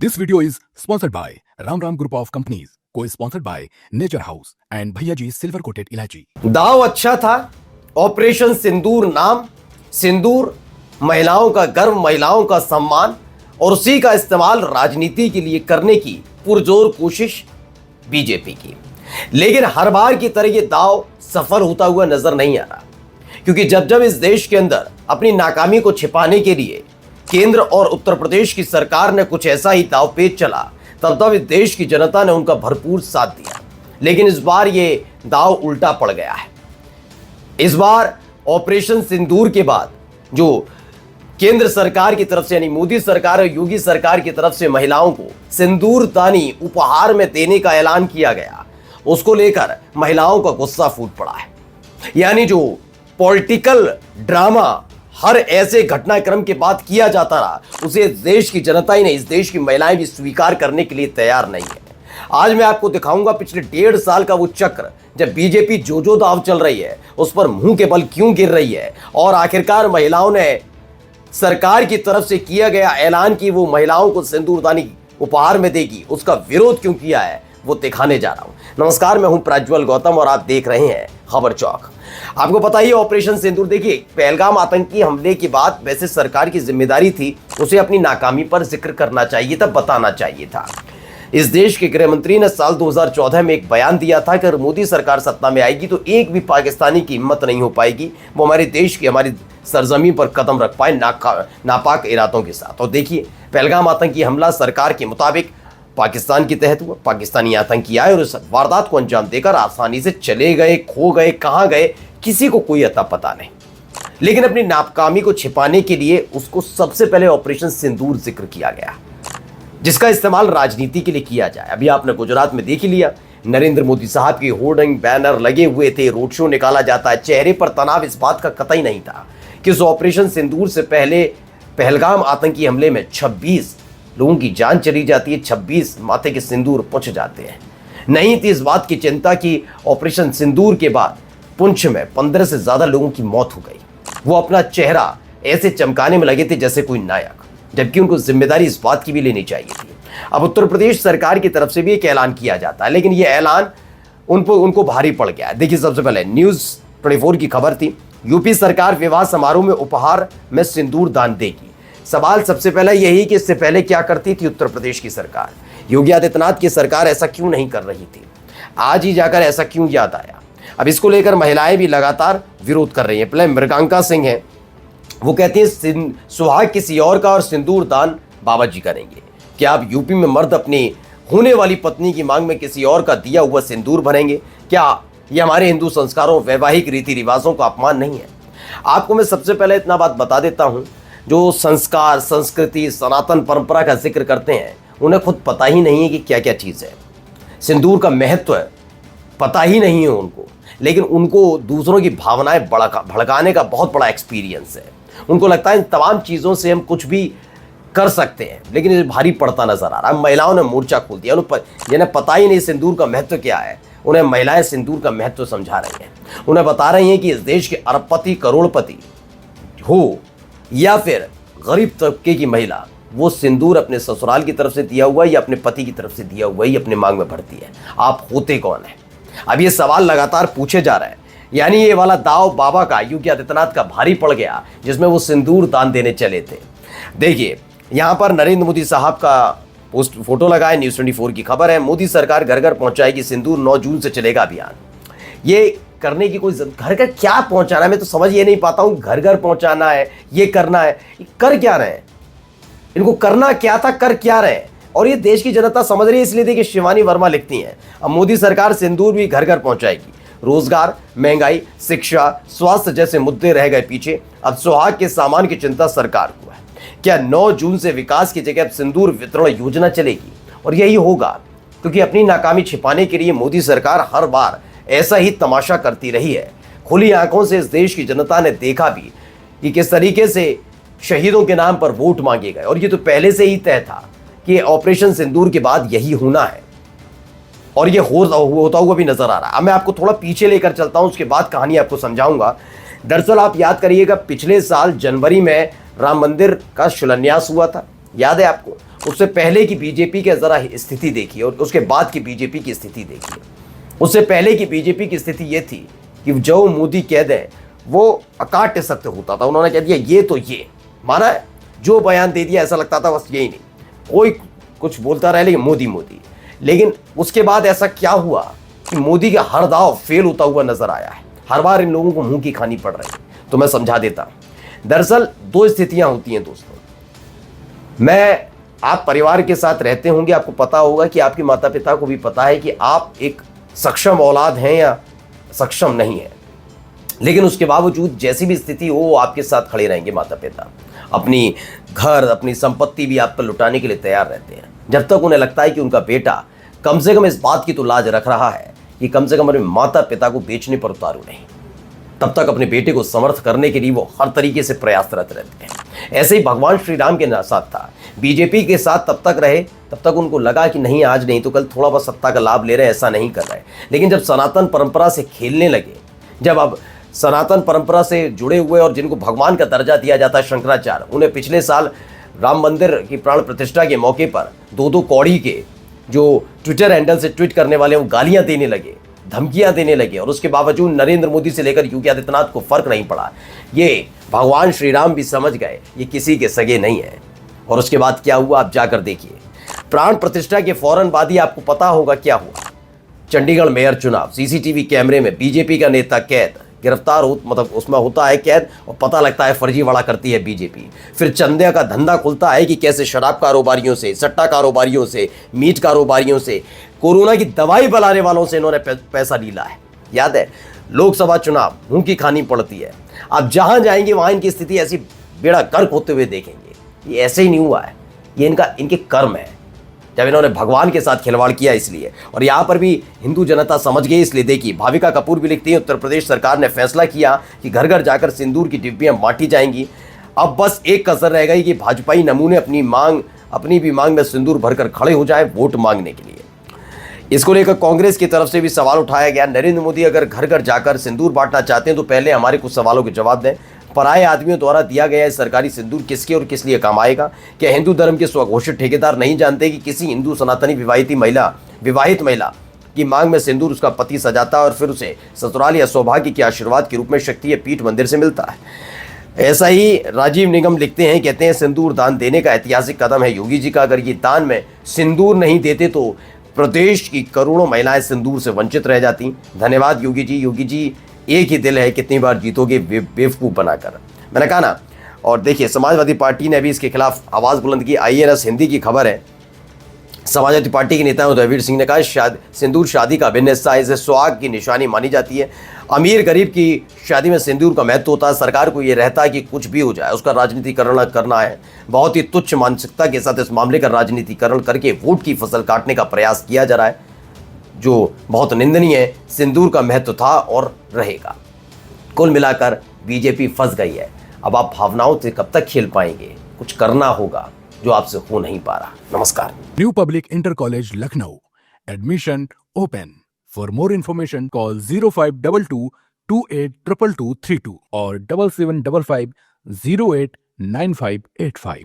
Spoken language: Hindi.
This video is sponsored by Ram Ram Group of Companies, co-sponsored by Nature House and Bhaiya Ji Silver Coated Ilaichi. दाव अच्छा था। ऑपरेशन सिंदूर नाम, सिंदूर महिलाओं का गर्व, महिलाओं का सम्मान और उसी का इस्तेमाल राजनीति के लिए करने की पुरजोर कोशिश बीजेपी की। लेकिन हर बार की तरह ये दाव सफल होता हुआ नजर नहीं आ रहा, क्योंकि जब जब इस देश के अंदर अपनी नाकामी को छिपाने के लिए केंद्र और उत्तर प्रदेश की सरकार ने कुछ ऐसा ही दाव पेच चला, तब तब इस देश की जनता ने उनका भरपूर साथ दिया। लेकिन इस बार ये दाव उल्टा पड़ गया है। इस बार ऑपरेशन सिंदूर के बाद जो केंद्र सरकार की तरफ से यानी मोदी सरकार और योगी सरकार की तरफ से महिलाओं को सिंदूर दानी उपहार में देने का ऐलान किया गया, उसको लेकर महिलाओं का गुस्सा फूट पड़ा है। यानी जो पॉलिटिकल ड्रामा हर ऐसे घटनाक्रम के बाद किया जाता रहा, उसे देश की जनता ही नहीं, इस देश की महिलाएं भी स्वीकार करने के लिए तैयार नहीं है। आज मैं आपको दिखाऊंगा पिछले 1.5 साल का वो चक्र, जब बीजेपी जो दाव चल रही है उस पर मुंह के बल क्यों गिर रही है, और आखिरकार महिलाओं ने सरकार की तरफ से किया गया ऐलान कि वो महिलाओं को सिंदूरदानी उपहार में देगी, उसका विरोध क्यों किया है, वो दिखाने जा रहा हूं। नमस्कार, मैं हूं प्रज्वल गौतम और आप देख रहे हैं खबर चौक। आपको पता ही ऑपरेशन सिंदूर, देखिए पहलगाम आतंकी हमले के बाद वैसे सरकार की जिम्मेदारी थी उसे अपनी नाकामी पर जिक्र करना चाहिए था, बताना चाहिए था। इस देश के गृह मंत्री ने साल 2014 में एक बयान दिया था कि अगर मोदी सरकार सत्ता में आएगी तो एक भी पाकिस्तानी की हिम्मत नहीं हो पाएगी वो हमारे देश की, हमारी सरजमीन पर कदम रख पाए नापाक इरादों के साथ। और देखिए पहलगाम आतंकी हमला सरकार के मुताबिक पाकिस्तान के तहत हुआ। पाकिस्तानी आतंकी आए और उस वारदात को अंजाम देकर आसानी से चले गए, खो गए, कहां गए किसी को कोई अता पता नहीं। लेकिन अपनी नाकामी को छिपाने के लिए उसको सबसे पहले ऑपरेशन सिंदूर जिक्र किया गया, जिसका इस्तेमाल राजनीति के लिए किया जाए। अभी आपने गुजरात में देख ही लिया, नरेंद्र मोदी साहब की होर्डिंग बैनर लगे हुए थे, रोड शो निकाला जाता है, चेहरे पर तनाव इस बात का कतई नहीं था कि उस ऑपरेशन सिंदूर से पहले पहलगाम आतंकी हमले में 26 लोगों की जान चली जाती है, 26 माथे के सिंदूर पुंछ जाते हैं। नहीं थी इस बात की चिंता कि ऑपरेशन सिंदूर के बाद पुंछ में 15 से ज्यादा लोगों की मौत हो गई। वो अपना चेहरा ऐसे चमकाने में लगे थे जैसे कोई नायक, जबकि उनको जिम्मेदारी इस बात की भी लेनी चाहिए थी। अब उत्तर प्रदेश सरकार की तरफ से भी एक ऐलान किया जाता है, लेकिन यह ऐलान उनको भारी पड़ गया। देखिए सबसे पहले न्यूज 24 की खबर थी, यूपी सरकार विवाह समारोह में उपहार में सिंदूर दान देगी। सवाल सबसे पहला यही कि इससे पहले क्या करती थी उत्तर प्रदेश की सरकार, योगी आदित्यनाथ की सरकार ऐसा क्यों नहीं कर रही थी, आज ही जाकर ऐसा क्यों याद आया। अब इसको लेकर महिलाएं भी लगातार विरोध कर रही हैं। पहले मृगांका सिंह हैं, वो कहती हैं सुहाग किसी और का और सिंदूर दान बाबा जी करेंगे। क्या आप यूपी में मर्द अपनी होने वाली पत्नी की मांग में किसी और का दिया हुआ सिंदूर भरेंगे? क्या ये हमारे हिंदू संस्कारों, वैवाहिक रीति रिवाजों का अपमान नहीं है? आपको मैं सबसे पहले इतना बात बता देता हूं, जो संस्कार, संस्कृति, सनातन परंपरा का जिक्र करते हैं उन्हें खुद पता ही नहीं है कि क्या क्या चीज़ है। सिंदूर का महत्व पता ही नहीं है उनको, लेकिन उनको दूसरों की भावनाएं भड़काने का बहुत बड़ा एक्सपीरियंस है। उनको लगता है इन तमाम चीज़ों से हम कुछ भी कर सकते हैं, लेकिन ये भारी पड़ता नजर आ रहा है। महिलाओं ने मोर्चा खोल दिया, जिन्हें पता ही नहीं सिंदूर का महत्व क्या है, उन्हें महिलाएं सिंदूर का महत्व समझा रही हैं। उन्हें बता रही हैं कि इस देश के अरबपति, करोड़पति हो या फिर गरीब तबके की महिला, वो सिंदूर अपने ससुराल की तरफ से दिया हुआ या अपने पति की तरफ से दिया हुआ ही अपने मांग में भरती है। आप होते कौन है? अब ये सवाल लगातार पूछे जा रहे हैं। यानी ये वाला दाव बाबा का, योगी आदित्यनाथ का भारी पड़ गया, जिसमें वो सिंदूर दान देने चले थे। देखिए यहां पर नरेंद्र मोदी साहब का पोस्ट फोटो लगा है, न्यूज 24 की खबर है। मोदी सरकार घर घर पहुंचाएगी सिंदूर, 9 जून से चलेगा अभियान। ये करने की कोई घर घर क्या पहुंचाना है, मैं तो समझ ये नहीं पाता हूं। घर घर पहुंचाना है, ये करना है, कर क्या रहे हैं? इनको करना क्या था, कर क्या रहे हैं? और ये देश की जनता समझ रही है, इसलिए देखिए शिवानी वर्मा लिखती हैं, अब मोदी सरकार सिंदूर भी घर घर पहुंचाएगी। रोजगार, महंगाई, शिक्षा, स्वास्थ्य जैसे मुद्दे रह गए पीछे, अब सुहाग के सामान की चिंता सरकार को है। क्या 9 जून से विकास की जगह अब सिंदूर वितरण योजना चलेगी? और यही होगा, क्योंकि अपनी नाकामी छिपाने के लिए मोदी सरकार हर बार ऐसा ही तमाशा करती रही है। खुली आंखों से इस देश की जनता ने देखा भी कि किस तरीके से शहीदों के नाम पर वोट मांगे गए, और ये तो पहले से ही तय था कि ऑपरेशन सिंदूर के बाद यही होना है, और ये होता हुआ भी नजर आ रहा है। अब मैं आपको थोड़ा पीछे लेकर चलता हूं, उसके बाद कहानी आपको समझाऊंगा। दरअसल आप याद करिएगा, पिछले साल जनवरी में राम मंदिर का शिलान्यास हुआ था। याद है आपको? उससे पहले की बीजेपी की जरा स्थिति देखिए और उसके बाद की बीजेपी की स्थिति देखिए। उससे पहले की बीजेपी की स्थिति ये थी कि जो मोदी कह दें वो अकाट्य सत्य होता था। उन्होंने कह दिया ये तो ये माना है, जो बयान दे दिया ऐसा लगता था बस यही नहीं, कोई कुछ बोलता रहे लेकिन मोदी मोदी। लेकिन उसके बाद ऐसा क्या हुआ कि मोदी का हर दाव फेल होता हुआ नजर आया है। हर बार इन लोगों को मुंह की खानी पड़ रही है। तो मैं समझा देता हूं। दरअसल दो स्थितियां होती हैं दोस्तों। आप परिवार के साथ रहते होंगे, आपको पता होगा कि आपके माता पिता को भी पता है कि आप एक सक्षम औलाद हैं या सक्षम नहीं है, लेकिन उसके बावजूद जैसी भी स्थिति हो वो आपके साथ खड़े रहेंगे। माता पिता अपनी घर अपनी संपत्ति भी आप पर लुटाने के लिए तैयार रहते हैं, जब तक उन्हें लगता है कि उनका बेटा कम से कम इस बात की तो लाज रख रहा है कि कम से कम अपने माता पिता को बेचने पर उतारू नहीं, तब तक अपने बेटे को समर्थ करने के लिए वो हर तरीके से प्रयासरत रहते हैं। ऐसे ही भगवान श्री राम के साथ था। बीजेपी के साथ तब तक रहे तब तक उनको लगा कि नहीं आज नहीं तो कल थोड़ा बहुत सत्ता का लाभ ले रहे हैं, ऐसा नहीं कर रहे। लेकिन जब सनातन परंपरा से खेलने लगे, जब अब सनातन परंपरा से जुड़े हुए और जिनको भगवान का दर्जा दिया जाता है शंकराचार्य, उन्हें पिछले साल राम मंदिर की प्राण प्रतिष्ठा के मौके पर दो कौड़ी के जो ट्विटर हैंडल से ट्वीट करने वाले वो गालियां देने लगे, धमकियां देने लगे, और उसके बावजूद नरेंद्र मोदी से लेकर योगी आदित्यनाथ को फर्क नहीं पड़ा। ये भगवान श्री राम भी समझ गए ये किसी के सगे नहीं है। और उसके बाद क्या हुआ आप जाकर देखिए। प्राण प्रतिष्ठा के फौरन बाद ही आपको पता होगा क्या हुआ। चंडीगढ़ मेयर चुनाव, सीसीटीवी कैमरे में बीजेपी का नेता कैद, गिरफ्तार हो मतलब उसमें होता है कैद और पता लगता है फर्जीवाड़ा करती है बीजेपी। फिर चंदे का धंधा खुलता है कि कैसे शराब कारोबारियों से, सट्टा कारोबारियों से, मीट कारोबारियों से, कोरोना की दवाई बनाने वालों से इन्होंने पैसा लीला है। याद है? लोकसभा चुनाव मुंह की खानी पड़ती है। आप जहां जाएंगे वहां इनकी स्थिति ऐसी बेड़ा गर्क होते हुए देखेंगे। ये ऐसे ही नहीं हुआ है, ये इनके कर्म है, जब इन्होंने भगवान के साथ खिलवाड़ किया इसलिए। और यहाँ पर भी हिंदू जनता समझ गई इसलिए। देखिए भाविका कपूर भी लिखती है, उत्तर प्रदेश सरकार ने फैसला किया कि घर घर जाकर सिंदूर की डिब्बियां बांटी जाएंगी। अब बस एक कसर रह गई कि भाजपाई नमूने अपनी भी मांग में सिंदूर भरकर खड़े हो जाए वोट मांगने के लिए। इसको लेकर कांग्रेस की तरफ से भी सवाल उठाया गया। नरेंद्र मोदी अगर घर घर जाकर सिंदूर बांटना चाहते हैं तो पहले हमारे कुछ सवालों के जवाब दें। पराये आदमियों द्वारा दिया गया सरकारी सिंदूर किसके और किस लिए काम आएगा? क्या हिंदू धर्म के स्वघोषित ठेकेदार नहीं जानते कि किसी हिंदू सनातनी विवाहित महिला की मांग में सिंदूर उसका पति सजाता है और फिर उसे ससुराल या सौभाग्य के आशीर्वाद के रूप में शक्ति या पीठ मंदिर से मिलता है? ऐसा ही राजीव निगम लिखते हैं, कहते हैं सिंदूर दान देने का ऐतिहासिक कदम है योगी जी का। अगर ये दान में सिंदूर नहीं देते तो प्रदेश की करोड़ों महिलाएं सिंदूर से वंचित रह जाती। धन्यवाद योगी जी। योगी जी एक ही दिल है, कितनी बार जीतोगे बेवकूफ़ बनाकर। मैंने कहा ना। और देखिए समाजवादी पार्टी ने भी इसके खिलाफ आवाज़ बुलंद की। INS हिंदी की खबर है। समाजवादी पार्टी के नेता उदयवीर सिंह ने कहा सिंदूर शादी का अभिन्न हिस्सा है, इसे सुहाग की निशानी मानी जाती है। अमीर गरीब की शादी में सिंदूर का महत्व होता है। सरकार को ये रहता है कि कुछ भी हो जाए उसका राजनीतिकरण करना है। बहुत ही तुच्छ मानसिकता के साथ इस मामले का राजनीतिकरण करके वोट की फसल काटने का प्रयास किया जा रहा है, जो बहुत निंदनीय है। सिंदूर का महत्व था और रहेगा। कुल मिलाकर बीजेपी फंस गई है। अब आप भावनाओं से कब तक खेल पाएंगे? कुछ करना होगा जो आपसे हो नहीं पा रहा। नमस्कार। New Public Inter College Lucknow. Admission open. For more information, call 0522 282232 or 7755 089585.